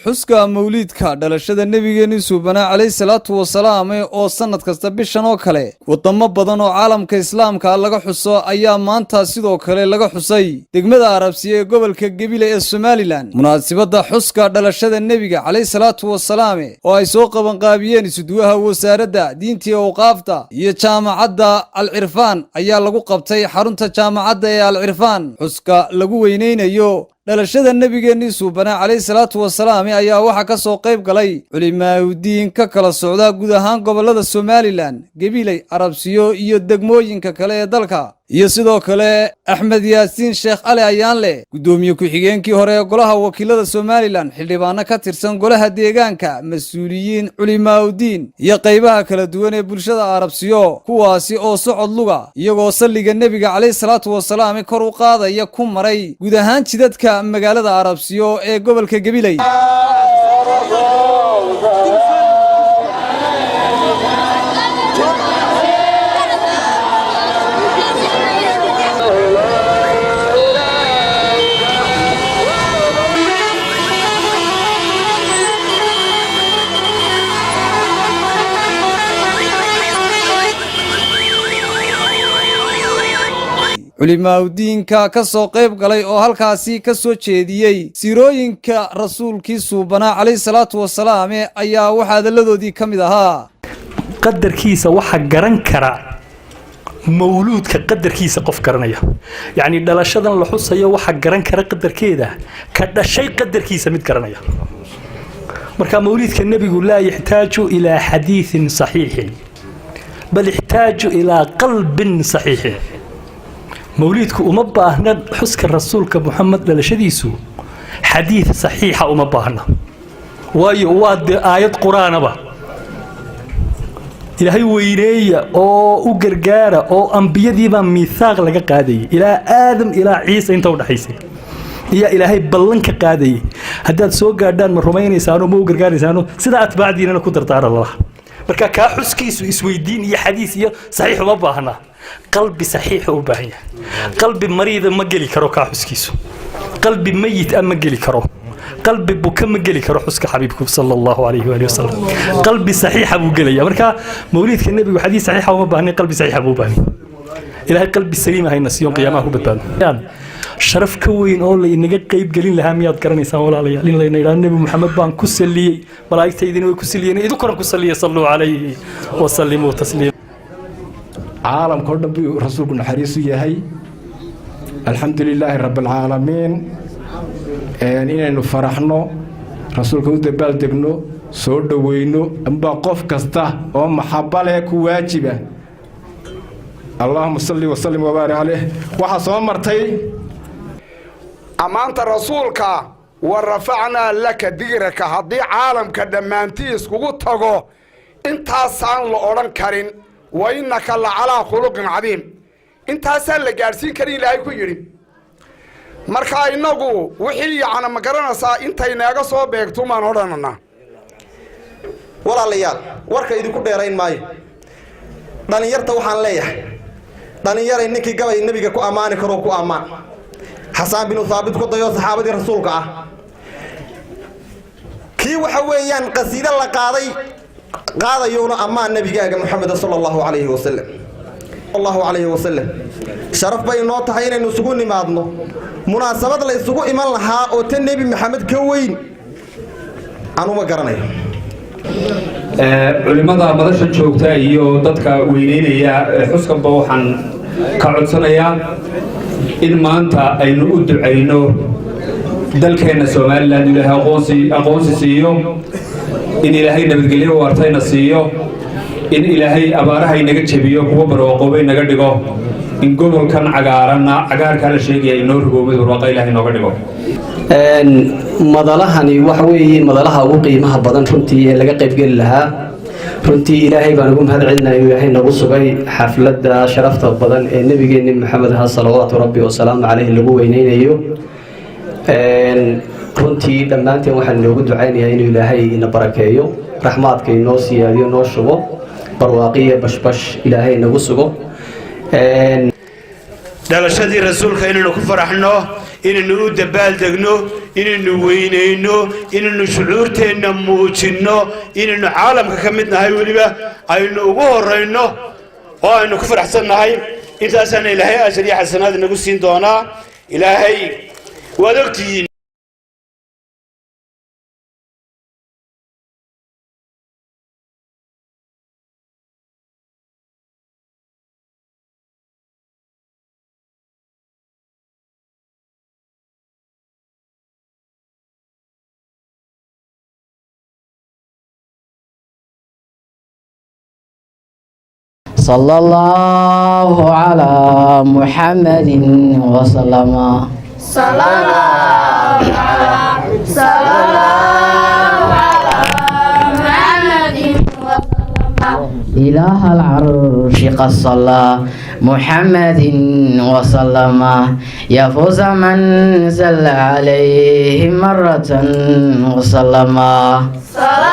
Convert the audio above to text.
xuska mawliidka dhalashada nabigeena suubana calayhi salaatu wasalaam oo sanad kasta bishan oo kale wadamo badan oo caalamka islaamka laga xuso ayaa maanta sidoo kale laga xusay degmada Arabsiya ee gobolka Gabiley ee Somaliland munaasabada xuska dhalashada nabiga calayhi salaatu wasalaam oo ay soo qaban qaabiyeen isuduwaha wasaaradda diinta iyo awqaafta iyo jaamacadda Al-Irfan ayaa lagu qabtay xarunta jaamacadda ee Al-Irfan xuska lagu weyneynayo dhalashada nabigeena suubana calayhi salaatu wasalaam ayaa waxa ka soo qayb galay culimaawidiin ka kala socda guud ahaan gobolada Somaliland Gabiley Arabsiyo iyo degmooyinka kale ee dalka iyo sidoo kale Axmed Yaasiin Sheekh Ali Ayaanle gudoomiye ku-xigeenkii hore ee golaha wakiilada Somaliland xildhibaano ka tirsan golaha deegaanka mas'uuliyiin culimaawidiin iyo qaybaha kala duwan ee bulshada Arabsiyo kuwaasi oo socod luga iyagoo salliga nabiga calayhi salaatu wasalaam kor u qaadaya ku maray guud ahaan jidadka magaalada Arabsiyo ee gobolka Gabiley culimaawidiinka ka soo qayb galay oo halkaasi ka soo jeediyay sirooyinka rasuulkii suubana calayhi salaatu wasalaam ayaa waxa hadaladoodii kamid ahaa qadarkiisa waxa garan kara mawluudka qadarkiisa qof garanaya yaani dhalashadan la xusayo waxa garan kara qadarkeeda ka dhashay qadarkiisa mid garanaya marka mawliidka nabigu la yaxtaaju ila xadiithin saxiix bal yaxtaaju ila qalbin saxiix موليدك وما باهنا حسك الرسول كمحمد دلشديسو حديث صحيحة وما باهنا ويواد آيات قرآن با إلهي وينية أو قرقارة أو أنبياء ديبا ميثاق لك قادي إلى آدم إلى عيسى انت ودحيسي يا إلهي بلنك قادي هداد سوق قادان من رومين يسانو مو قرقار يسانو سيدا أتباع ديننا كدر تعالى الله بركا كاحسكيسو اسوي دين يا حديث يا صحيح وما باهنا قلبي صحيح وباهية قلبي مريض ما قلي كرو كاحسكيسو قلبي ميت أما قلي كرو قلبي بكم قلي كرو حسك حبيبكم صلى الله عليه وآله وسلم قلبي صحيح أبو قلي أمريكا موليدك النبي وحديث صحيح وما باهني قلبي صحيح أبو باهني إلهي قلبي السليم هاي الناس يوم قيامه بتبان يعني شرف كوين أول إنك قيب قليل لها مياد كرني سامول عليه لين النبي محمد بان كسلي ملاك تيدين وكسليين إذا كرم كسلي صلوا عليه وسلموا تسليما عالم كله رسولنا حريص يهي الحمد لله رب العالمين إن فرحنا رسولك ودبال دبنو سود وينو أم بقف كسته أم حبالك واجبه اللهم صل وسلم وبارك عليه وحصل مرتي أمانة رسولك ورفعنا لك ذكرك هذي عالم كدمانتيس كوتاغو انت سان لوران كارين وإنك لعلى خلق عظيم انت سان لغارسين كارين لاي كو يري marka inagu wixii aan ma garanaysaa intay naaga soo beegto maan oranana walaalayaal warka idinku dheerayn maayo dhalinyarta waxaan leeyahay dhalinyaro ninkii gabay nabiga ku amaani karo ku amaan حسان بن ثابت كديو صحابتي رسولك كي waxa weeyaan qasiida la qaadayona amaan nabigaaga Muhammad sallallahu alayhi wa sallam sharaf bay noo tahay inaynu isugu nimaadno munaasabad la isugu iman lahaa oo tan nabi Muhammad ka weyn aanu ma garanayo culimada madasha joogta iyo dadka weyneynaya xuskanba waxaan ka codsanayaa in maanta aynu u duceyno dalkeena Soomaaliland ilaahay aqoonsi siiyo in ilaahay nabadgelyo waartayna siiyo in ilaahay abaaraha inaga jabiyo kuwa barwaaqoobay naga dhigo in gobolkan cagaarka la sheegay inoo rugoobay barwaaqo ilaahay nooga dhigo madalahani waxa weeye madalaha ugu qiimaha badan runtii ee laga qayb gali lahaa runtii ilaahay baan ugu mahad celinayaa ilaahay nagu sugay xafladda sharafta badan ee nabigeena Maxamed sallallahu rabbi wa sallam alayhi lagu weyneynayo runtii dhammaanteen waxaan inoogu ducaynayaa inuu ilaahay ina barakeeyo raxmaadka inoo siyaadiyo noo shubo barwaaqiya bashbash ilaahay inagu sugo dhalashadii rasuulka inaynu ku faraxno inaynu u dabaaldegno inaynu weynayno inaynu shucuurteenna muujinno inaynu caalamka ka mid nahay weliba aynu ugu horayno oo aynu ku faraxsannahay intaasana ilaahay ajir iyo xasanaad inagu siin doonaa ilaahay waad ogtihiin صلى الله على محمد وسلم صلى الله على محمد وسلم إله العرش قد صلى محمد وسلم يفوز من زل عليه مرة وسلم صلى